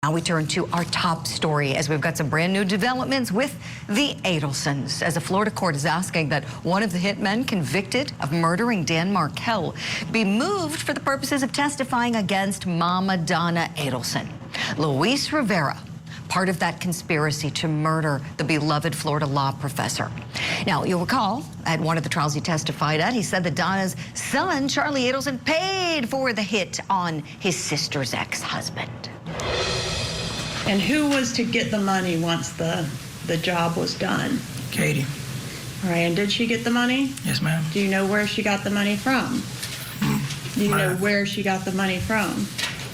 Now we turn to our top story as we've got some brand new developments with the Adelsons, as a Florida court is asking that one of the hitmen convicted of murdering Dan Markel be moved for the purposes of testifying against Mama Donna Adelson. Luis Rivera, part of that conspiracy to murder the beloved Florida law professor. Now, you'll recall at one of the trials he testified at, he said that Donna's son, Charlie Adelson, paid for the hit on his sister's ex-husband. And who was to get the money once the job was done? Katie. All right, and did she get the money? Yes, ma'am. Do you know where she got the money from? Do you know where she got the money from?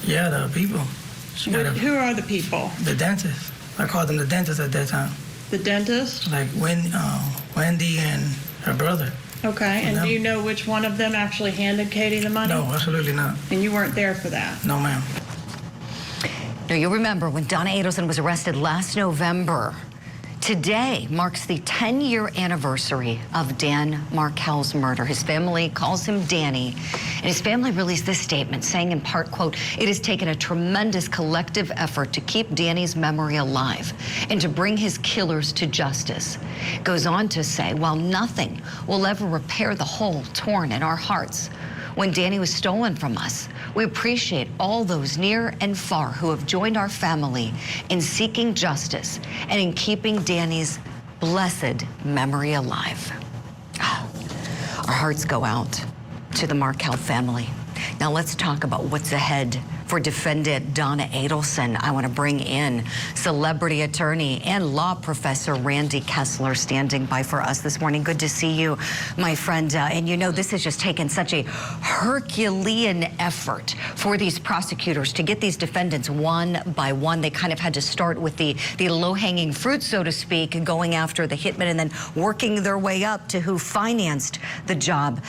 Yeah, the people. Who are the people? The dentist. I called them the dentist at that time. The dentist? Like Wendy and her brother. Okay, and do you know which one of them actually handed Katie the money? No, absolutely not. And you weren't there for that? No, ma'am. Now, you'll remember when Donna Adelson was arrested last November. Today marks the 10-year anniversary of Dan Markel's murder. His family calls him Danny, and his family released this statement saying in part, quote, "It has taken a tremendous collective effort to keep Danny's memory alive and to bring his killers to justice." It goes on to say, while nothing will ever repair the hole torn in our hearts when Danny was stolen from us, we appreciate all those near and far who have joined our family in seeking justice and in keeping Danny's blessed memory alive. Our hearts go out to the Markel family. Now let's talk about what's ahead for defendant Donna Adelson. I want to bring in celebrity attorney and law professor Randy Kessler standing by for us this morning. Good to see you, my friend. And you know, this has just taken such a Herculean effort for these prosecutors to get these defendants one by one. They kind of had to start with the low-hanging fruit, so to speak, going after the hitman and then working their way up to who financed the job.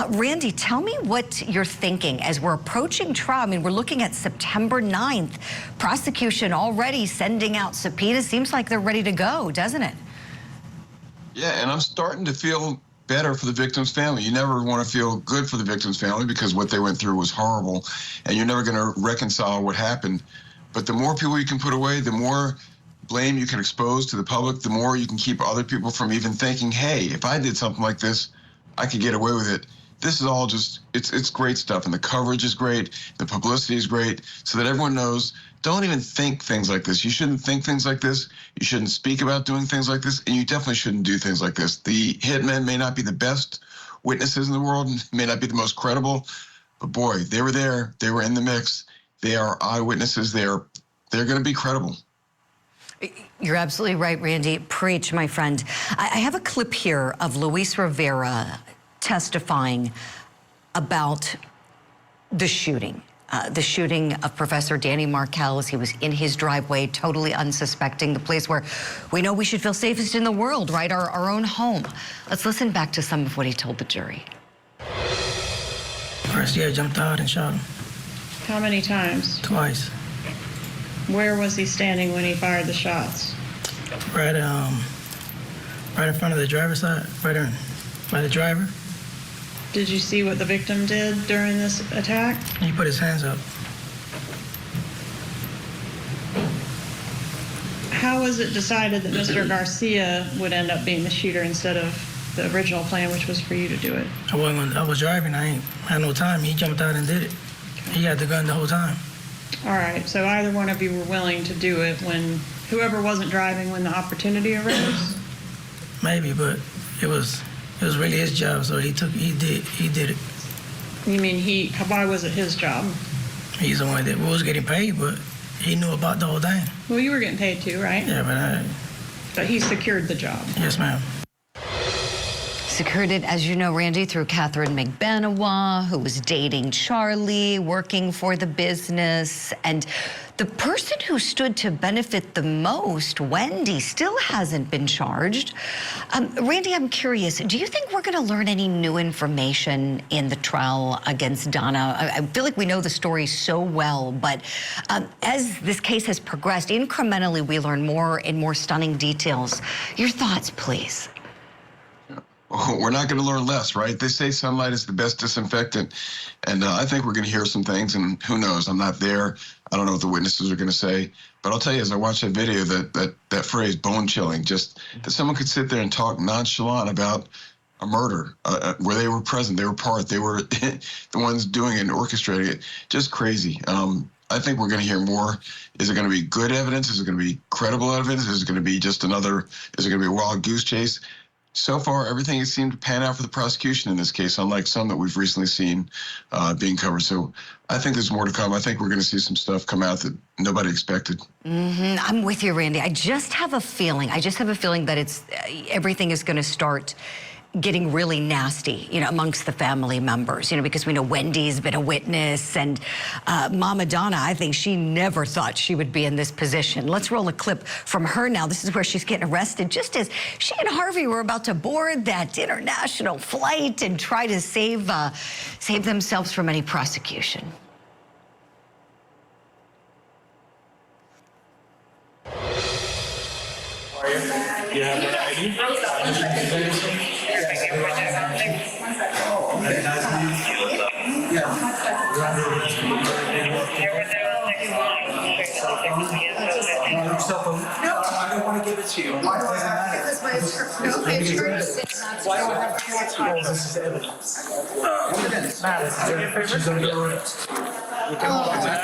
Randy, tell me what you're thinking as we're approaching trial. I mean, we're looking at September 9th. Prosecution already sending out subpoenas. Seems like they're ready to go, doesn't it? Yeah, and I'm starting to feel better for the victim's family. You never want to feel good for the victim's family because what they went through was horrible, and you're never going to reconcile what happened. But the more people you can put away, the more blame you can expose to the public, the more you can keep other people from even thinking, hey, if I did something like this, I could get away with it. This is all just, it's great stuff, and the coverage is great, the publicity is great, so that everyone knows, don't even think things like this. You shouldn't think things like this. You shouldn't speak about doing things like this, and you definitely shouldn't do things like this. The hitmen may not be the best witnesses in the world, may not be the most credible, but boy, they were there, they were in the mix, they are eyewitnesses, they're going to be credible. You're absolutely right, Randy. Preach, my friend. I have a clip here of Luis Rivera testifying about the shooting of Professor Danny Markel as he was in his driveway, totally unsuspecting, the place where we know we should feel safest in the world, right? Our own home. Let's listen back to some of what he told the jury. First, yeah, jumped out and shot him. How many times? Twice. Where was he standing when he fired the shots? Right in front of the driver's side, by the driver. Did you see what the victim did during this attack? He put his hands up. How was it decided that Mr. Garcia would end up being the shooter instead of the original plan, which was for you to do it? I was driving. I ain't had no time. He jumped out and did it. He had the gun the whole time. All right, so either one of you were willing to do it when whoever wasn't driving when the opportunity arose? Maybe, but it was really his job, so he did it. You mean why was it his job? He's the one that was getting paid, but he knew about the whole thing. Well, you were getting paid too, right? Yeah, but he secured the job. Yes, ma'am. Secured it, as you know, Randy, through Catherine McBenowa, who was dating Charlie, working for the business. And the person who stood to benefit the most, Wendy, still hasn't been charged. Randy, I'm curious, do you think we're going to learn any new information in the trial against Donna? I feel like we know the story so well, but as this case has progressed, incrementally we learn more and more stunning details. Your thoughts, please. we're not going to learn less, right? They say sunlight is the best disinfectant, and I think we're going to hear some things, and who knows? I'm not there. I don't know what the witnesses are going to say, but I'll tell you, as I watch that video, that phrase, bone chilling, just that someone could sit there and talk nonchalant about a murder where they were present, they were part, they were the ones doing it and orchestrating it. Just crazy. I think we're going to hear more. Is it going to be good evidence? Is it going to be credible evidence? Is it going to be just another, is it going to be a wild goose chase? So far, everything has seemed to pan out for the prosecution in this case, unlike some that we've recently seen being covered. So I think there's more to come. I think we're going to see some stuff come out that nobody expected. I'm with you, Randy. I just have a feeling that it's everything is going to start getting really nasty, amongst the family members, because we know Wendy's been a witness, and Mama Donna, I think she never thought she would be in this position. Let's roll a clip from her now. This is where she's getting arrested just as she and Harvey were about to board that international flight and try to save themselves from any prosecution. You have an ID? No, I don't want to give it to you. Why do I have to? This is no pictures. Why do I have to give it to you? This is evidence. She's under arrest. I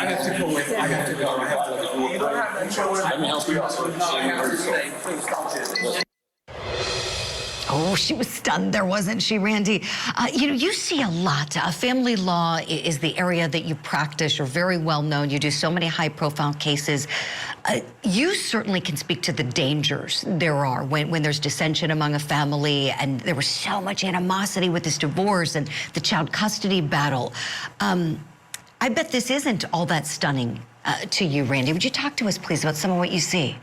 have to go with. I have to go. I have to go. You don't have that choice. Let me help you out. I have to stay. Please don't do this. Oh, she was stunned there, wasn't she, Randy? You see a lot. Family law is the area that you practice. You're very well known. You do so many high-profile cases. You certainly can speak to the dangers there are when there's dissension among a family, and there was so much animosity with this divorce and the child custody battle. I bet this isn't all that stunning to you, Randy. Would you talk to us, please, about some of what you see?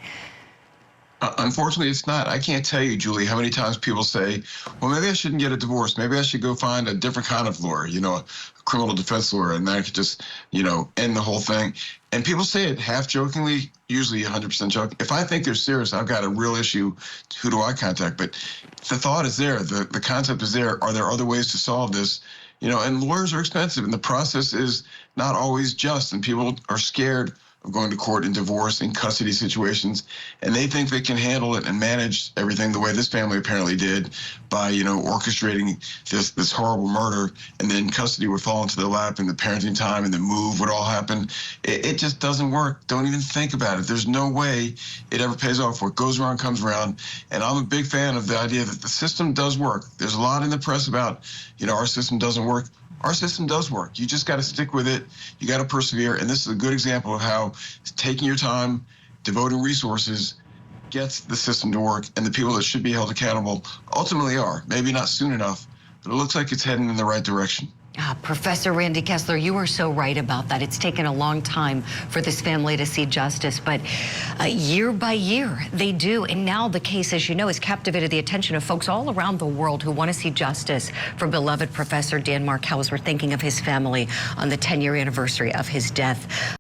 Unfortunately, it's not. I can't tell you, Julie, how many times people say, well, maybe I shouldn't get a divorce. Maybe I should go find a different kind of lawyer, a criminal defense lawyer, and then I could just, end the whole thing. And people say it half jokingly, usually 100% joking. If I think they're serious, I've got a real issue, who do I contact? But the thought is there. The concept is there. Are there other ways to solve this? And lawyers are expensive, and the process is not always just, and people are scared of going to court in divorce and custody situations, and they think they can handle it and manage everything the way this family apparently did by, orchestrating this horrible murder, and then custody would fall into their lap, and the parenting time and the move would all happen. It just doesn't work. Don't even think about it. There's no way it ever pays off. What goes around comes around, and I'm a big fan of the idea that the system does work. There's a lot in the press about, our system doesn't work. Our system does work. You just got to stick with it. You got to persevere. And this is a good example of how taking your time, devoting resources gets the system to work. And the people that should be held accountable ultimately are. Maybe not soon enough, but it looks like it's heading in the right direction. Professor Randy Kessler, you are so right about that. It's taken a long time for this family to see justice, but year by year they do. And now the case, as you know, has captivated the attention of folks all around the world who want to see justice for beloved Professor Dan Markel, as we're thinking of his family on the 10-year anniversary of his death.